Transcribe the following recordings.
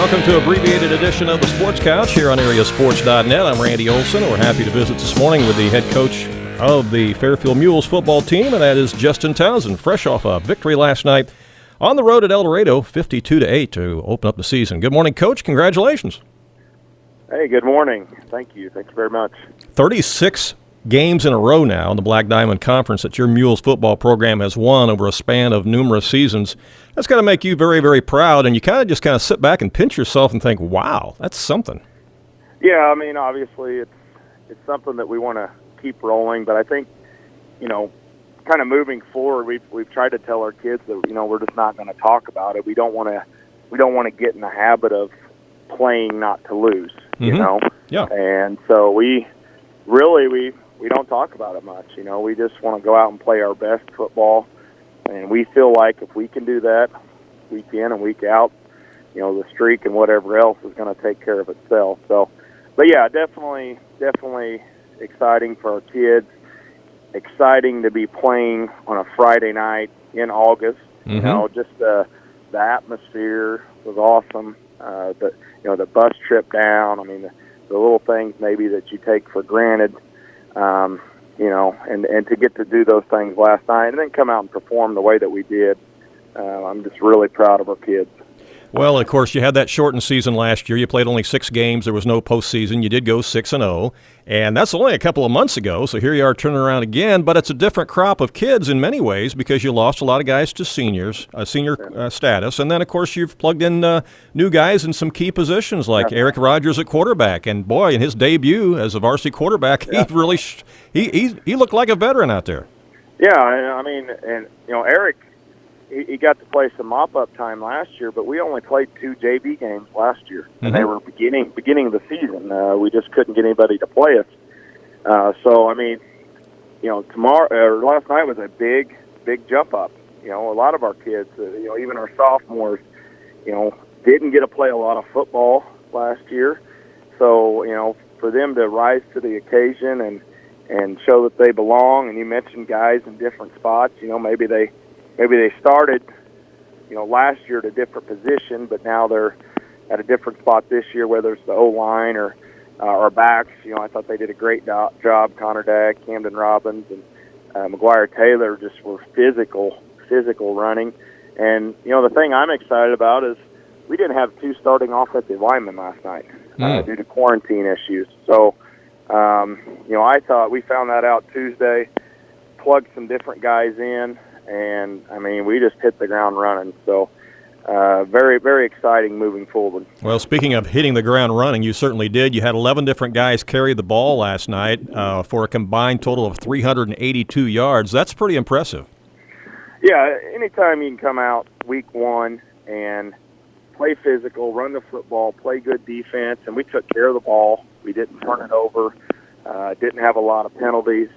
Welcome to an abbreviated edition of the Sports Couch here on AreaSports.net. I'm Randy Olson. We're happy to visit this morning with the head coach of the Fairfield Mules football team, and that is Justin Townsend, fresh off a victory last night on the road at Eldorado, 52-8 to open up the season. Good morning, Coach. Congratulations. Hey, good morning. Thank you. Thank you very much. 36 games in a row now in the Black Diamond Conference that your Mules football program has won over a span of numerous seasons. That's got to make you very, very proud, and you kind of sit back and pinch yourself and think, wow, that's something. Yeah, I mean, obviously it's something that we want to keep rolling, but I think, kind of moving forward, we've tried to tell our kids that, we're just not going to talk about it. We don't want to get in the habit of playing not to lose, Yeah. And so we don't talk about it much. We just want to go out and play our best football, and we feel like if we can do that week in and week out, the streak and whatever else is going to take care of itself. So, but yeah, definitely exciting for our kids. Exciting to be playing on a Friday night in August. Mm-hmm. Just the atmosphere was awesome. The bus trip down. I mean, the little things maybe that you take for granted. And to get to do those things last night and then come out and perform the way that we did, I'm just really proud of our kids. Well, of course, you had that shortened season last year. You played only 6 games. There was no postseason. You did go 6-0, and that's only a couple of months ago. So here you are turning around again, but it's a different crop of kids in many ways because you lost a lot of guys to senior status, and then of course you've plugged in new guys in some key positions like Eric Rogers at quarterback, and boy, in his debut as a varsity quarterback, he looked like a veteran out there. Yeah, I mean, Eric. He got to play some mop-up time last year, but we only played 2 JV games last year, and they were beginning of the season. We just couldn't get anybody to play us. So I mean, last night was a big jump up. A lot of our kids, even our sophomores, didn't get to play a lot of football last year. So for them to rise to the occasion and show that they belong. And you mentioned guys in different spots. Maybe they started, last year at a different position, but now they're at a different spot this year, whether it's the O-line or backs. I thought they did a great job. Connor Dagg, Camden Robbins, and McGuire Taylor just were physical running. And, the thing I'm excited about is we didn't have 2 starting offensive linemen last night due to quarantine issues. So, I thought we found that out Tuesday, plugged some different guys in, and, I mean, we just hit the ground running. So, very, very exciting moving forward. Well, speaking of hitting the ground running, you certainly did. You had 11 different guys carry the ball last night for a combined total of 382 yards. That's pretty impressive. Yeah, anytime you can come out week 1 and play physical, run the football, play good defense, and we took care of the ball. We didn't turn it over, didn't have a lot of penalties.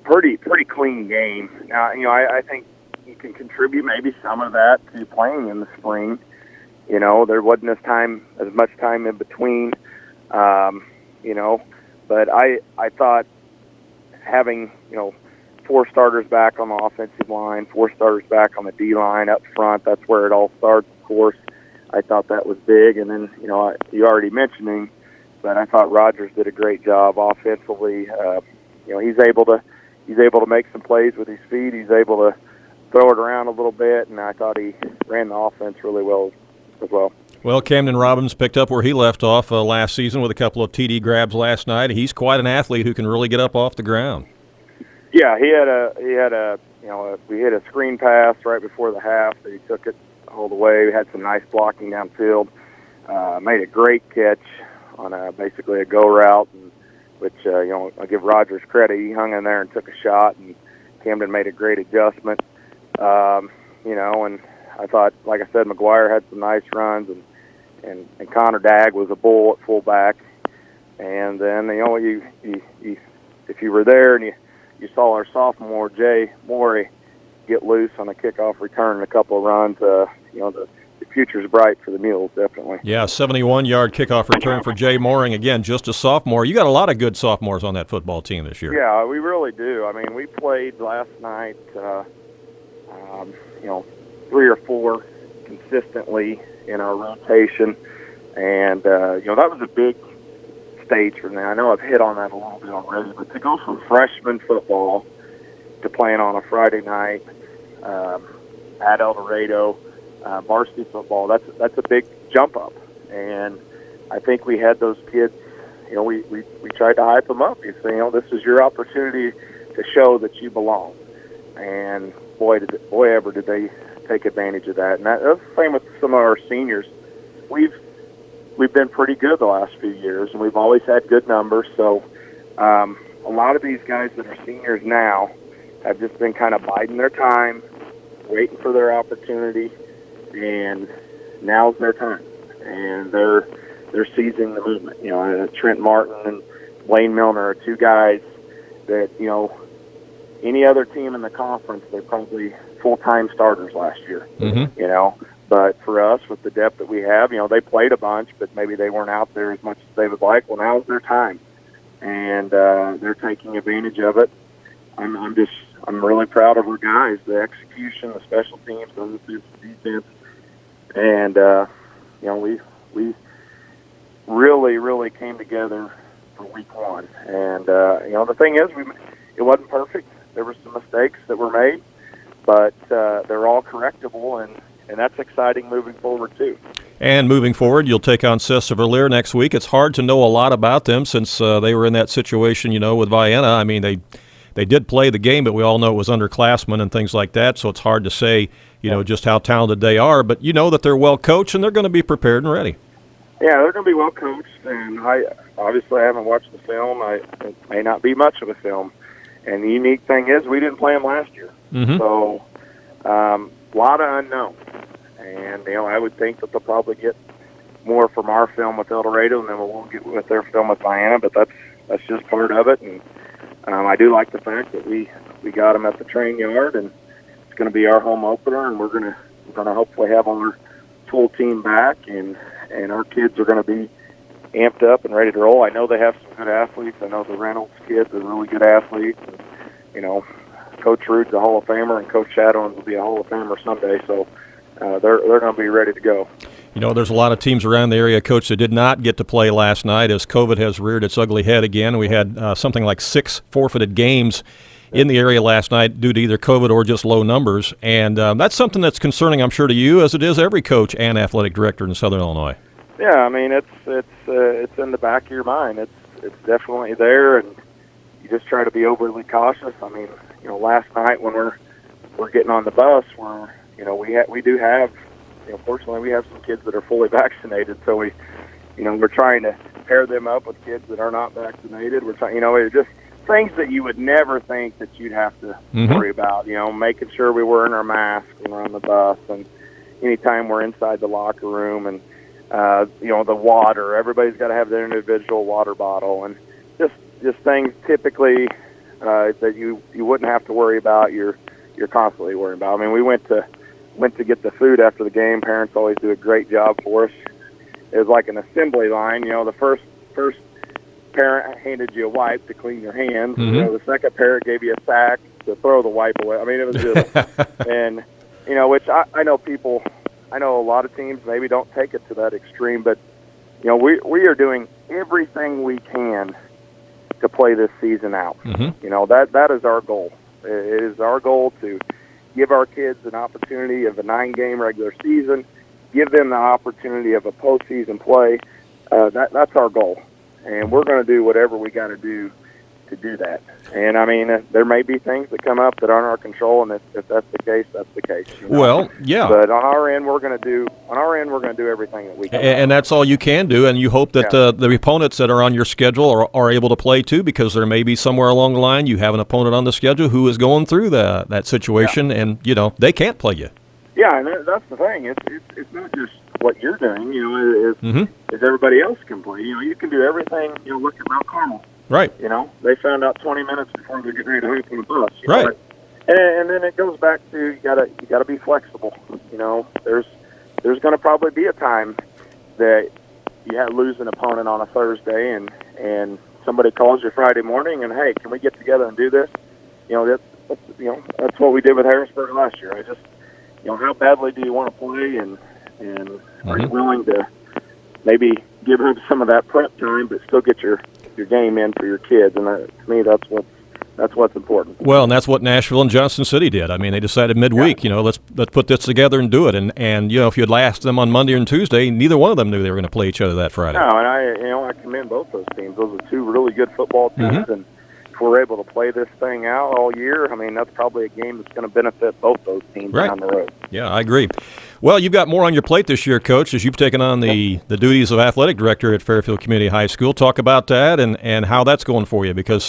Pretty clean game. Now, I think you can contribute maybe some of that to playing in the spring. There wasn't as much time in between. But I thought having 4 starters back on the offensive line, 4 starters back on the D line up front. That's where it all starts, of course. I thought that was big, and then you already mentioned him, but I thought Rogers did a great job offensively. He's able to make some plays with his feet. He's able to throw it around a little bit, and I thought he ran the offense really well as well. Well, Camden Robbins picked up where he left off last season with a couple of TD grabs last night. He's quite an athlete who can really get up off the ground. Yeah, we hit a screen pass right before the half that he took it all the way. We had some nice blocking downfield. Made a great catch on basically a go route, and which, I'll give Rogers credit. He hung in there and took a shot, and Camden made a great adjustment. And I thought, like I said, McGuire had some nice runs, and Connor Dagg was a bull at fullback. And then, if you were there and you saw our sophomore, Jay Morey, get loose on a kickoff return and a couple of runs, the future's bright for the Mules, definitely. Yeah, 71-yard kickoff return for Jay Mooring. Again, just a sophomore. You got a lot of good sophomores on that football team this year. Yeah, we really do. I mean, we played last night, 3 or 4 consistently in our rotation. And that was a big stage for me. I know I've hit on that a little bit already, but to go from freshman football to playing on a Friday night at Eldorado, varsity football, that's a big jump up. And I think we had those kids, we tried to hype them up. You say, this is your opportunity to show that you belong. And boy, ever did they take advantage of that. And that's the same with some of our seniors. We've been pretty good the last few years, and we've always had good numbers. So a lot of these guys that are seniors now have just been kind of biding their time, waiting for their opportunity, and now's their time. And they're seizing the movement. Trent Martin and Blaine Milner are two guys that, any other team in the conference, they're probably full-time starters last year, But for us, with the depth that we have, they played a bunch, but maybe they weren't out there as much as they would like. Well, now's their time, and they're taking advantage of it. I'm really proud of our guys, the execution, the special teams, the defense, and we really, really came together for week one. And the thing is, it wasn't perfect. There were some mistakes that were made, but they're all correctable, and that's exciting moving forward, too. And moving forward, you'll take on Sessa next week. It's hard to know a lot about them since they were in that situation, with Vienna. I mean, they did play the game, but we all know it was underclassmen and things like that, so it's hard to say, just how talented they are. But you know that they're well coached, and they're going to be prepared and ready. Yeah, they're going to be well coached, and I haven't watched the film. It may not be much of a film. And the unique thing is we didn't play them last year. Mm-hmm. So a lot of unknowns. And, I would think that they'll probably get more from our film with Eldorado than we'll get with their film with Vienna, but that's just part of it. And I do like the fact that we got them at the train yard, and it's going to be our home opener, and we're going to hopefully have our full team back, and our kids are going to be amped up and ready to roll. I know they have some good athletes. I know the Reynolds kids are really good athletes. And, Coach Rude's a Hall of Famer, and Coach Shadowins will be a Hall of Famer someday. So they're going to be ready to go. There's a lot of teams around the area, Coach, that did not get to play last night as COVID has reared its ugly head again. We had something like 6 forfeited games in the area last night due to either COVID or just low numbers. And that's something that's concerning, I'm sure, to you, as it is every coach and athletic director in Southern Illinois. Yeah, I mean, it's in the back of your mind. It's definitely there, and you just try to be overly cautious. I mean, last night when we're getting on the bus, we do have, fortunately we have some kids that are fully vaccinated, so we're trying to pair them up with kids that are not vaccinated. We're trying, it's just things that you would never think that you'd have to worry about. Making sure we're wearing our masks when we're on the bus, and anytime we're inside the locker room, and the water. Everybody's got to have their individual water bottle, and just things typically that you wouldn't have to worry about. You're constantly worrying about. I mean, we went to get the food after the game. Parents always do a great job for us. It was like an assembly line. The first parent handed you a wipe to clean your hands. Mm-hmm. The second parent gave you a sack to throw the wipe away. I mean, it was just and which I know people. I know a lot of teams maybe don't take it to that extreme, but we are doing everything we can to play this season out. Mm-hmm. That is our goal. It is our goal to give our kids an opportunity of a 9-game regular season, give them the opportunity of a postseason play. That's our goal, and we're going to do whatever we got to do that. And I mean, there may be things that come up that aren't our control, and if that's the case, that's the case. Well, yeah. But on our end, we're going to do everything that we can. And that's all you can do, and you hope that the opponents that are on your schedule are able to play too, because there may be somewhere along the line you have an opponent on the schedule who is going through that situation, and they can't play you. Yeah, and that's the thing. It's not just what you're doing. Is everybody else can play. You can do everything. Look at Mount Carmel. Right. They found out 20 minutes before they're getting ready to hop on the bus. Right. And then it goes back to you gotta be flexible. There's going to probably be a time that you lose an opponent on a Thursday, and somebody calls you Friday morning, and hey, can we get together and do this? That's what we did with Harrisburg last year. I just how badly do you want to play, and are you willing to maybe give up some of that prep time, but still get your game in for your kids. And to me, that's what's important. Well, and that's what Nashville and Johnson City did. I mean, they decided midweek, let's put this together and do it. And if you'd asked them on Monday and Tuesday, neither one of them knew they were going to play each other that Friday. No, and I commend both those teams. Those are two really good football teams, and if we're able to play this thing out all year, I mean, that's probably a game that's going to benefit both those teams down the road. Yeah, I agree. Well, you've got more on your plate this year, Coach, as you've taken on the duties of athletic director at Fairfield Community High School. Talk about that and how that's going for you, because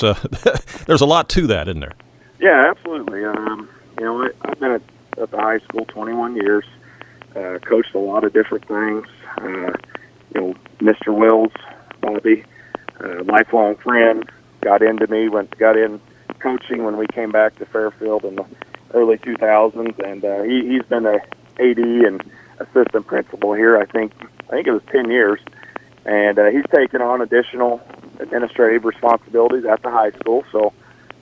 there's a lot to that, isn't there? Yeah, absolutely. I've been at the high school 21 years, coached a lot of different things. Mr. Wills, Bobby, lifelong friend, got in coaching when we came back to Fairfield in the early 2000s, and he's been a AD and assistant principal here. I think it was 10 years, and he's taken on additional administrative responsibilities at the high school. So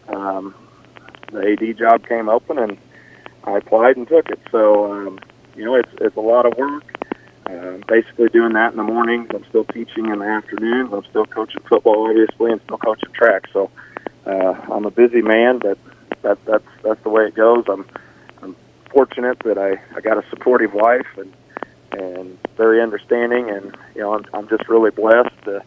the AD job came open, and I applied and took it. So it's a lot of work. Basically doing that in the mornings. I'm still teaching in the afternoons. I'm still coaching football, obviously, and still coaching track. So I'm a busy man, but that's the way it goes. I'm fortunate that I got a supportive wife and very understanding, and I'm just really blessed to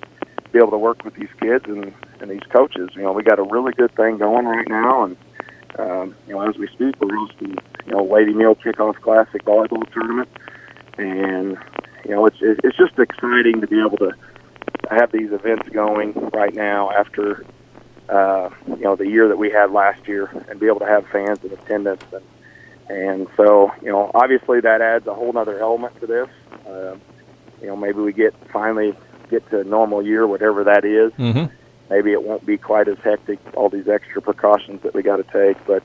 be able to work with these kids and these coaches. We got a really good thing going right now, and as we speak, we're hosting Lady Meal Kickoff Classic volleyball tournament. And it's just exciting to be able to have these events going right now after the year that we had last year, and be able to have fans in attendance, and so obviously that adds a whole other element to this. Maybe we finally get to a normal year, whatever that is. Maybe it won't be quite as hectic, all these extra precautions that we got to take, but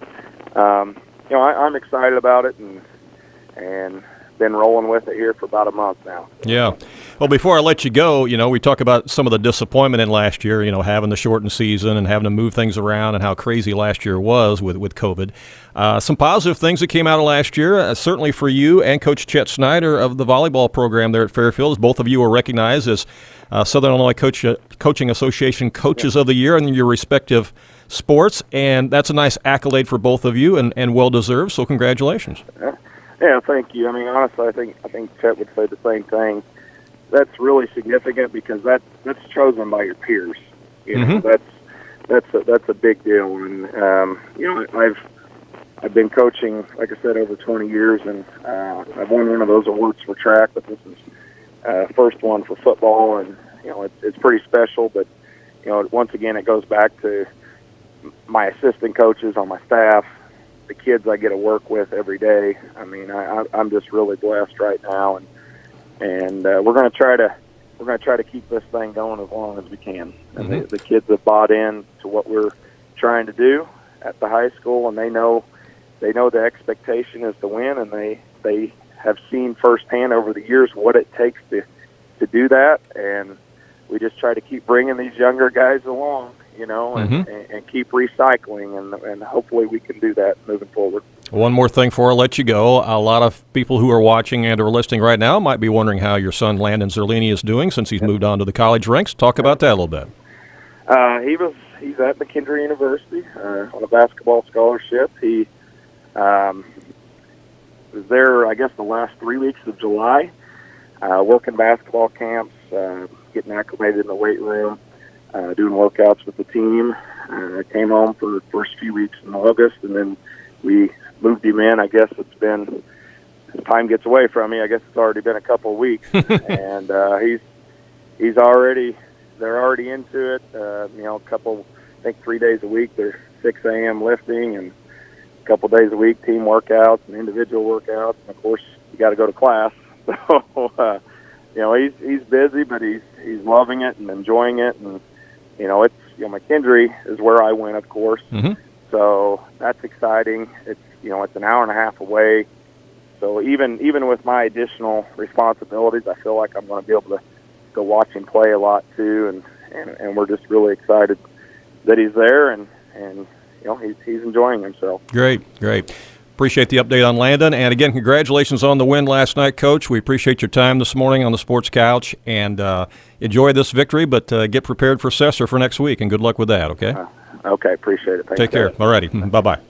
I'm excited about it, and been rolling with it here for about a month now. Yeah. Well, before I let you go, we talk about some of the disappointment in last year, having the shortened season and having to move things around, and how crazy last year was with COVID. Some positive things that came out of last year, certainly for you and Coach Chet Snyder of the volleyball program there at Fairfield, as both of you were recognized as Southern Illinois Coaching Association Coaches of the Year in your respective sports, and that's a nice accolade for both of you, and well-deserved, so congratulations. Yeah, thank you. I mean, honestly, I think Chet would say the same thing. That's really significant, because that's chosen by your peers. That's a big deal. And I've been coaching, like I said, over 20 years, and I've won one of those awards for track, but this is first one for football, and it's pretty special. But once again, it goes back to my assistant coaches on my staff, the kids I get to work with every day. I mean, I'm just really blessed right now, and we're going to try to keep this thing going as long as we can. And the kids have bought in to what we're trying to do at the high school, and they know the expectation is to win, and they have seen firsthand over the years what it takes to do that, and we just try to keep bringing these younger guys along, and keep recycling, and hopefully we can do that moving forward. One more thing before I let you go. A lot of people who are watching and are listening right now might be wondering how your son Landon Zurliene is doing since he's moved on to the college ranks. Talk about that a little bit. He's at McKendree University on a basketball scholarship. He was there, I guess, the last 3 weeks of July, working basketball camps, getting acclimated in the weight room, doing workouts with the team. I came home for the first few weeks in August, and then we moved him in. I guess it's been, as time gets away from me, I guess it's already been a couple of weeks. And they're already into it. I think 3 days a week, they're 6 a.m. lifting, and a couple days a week, team workouts and individual workouts. And of course, you got to go to class. So, he's busy, but he's loving it and enjoying it. And, McKendree is where I went, of course. So that's exciting. It's an hour and a half away. So even with my additional responsibilities, I feel like I'm going to be able to go watch him play a lot too. And we're just really excited that he's there, and he's enjoying himself. Great. Appreciate the update on Landon. And, again, congratulations on the win last night, Coach. We appreciate your time this morning on the Sports Couch. And enjoy this victory, but get prepared for Sesser for next week. And good luck with that, okay? Okay, appreciate it. Thanks, Take care. guys. All righty. Bye-bye.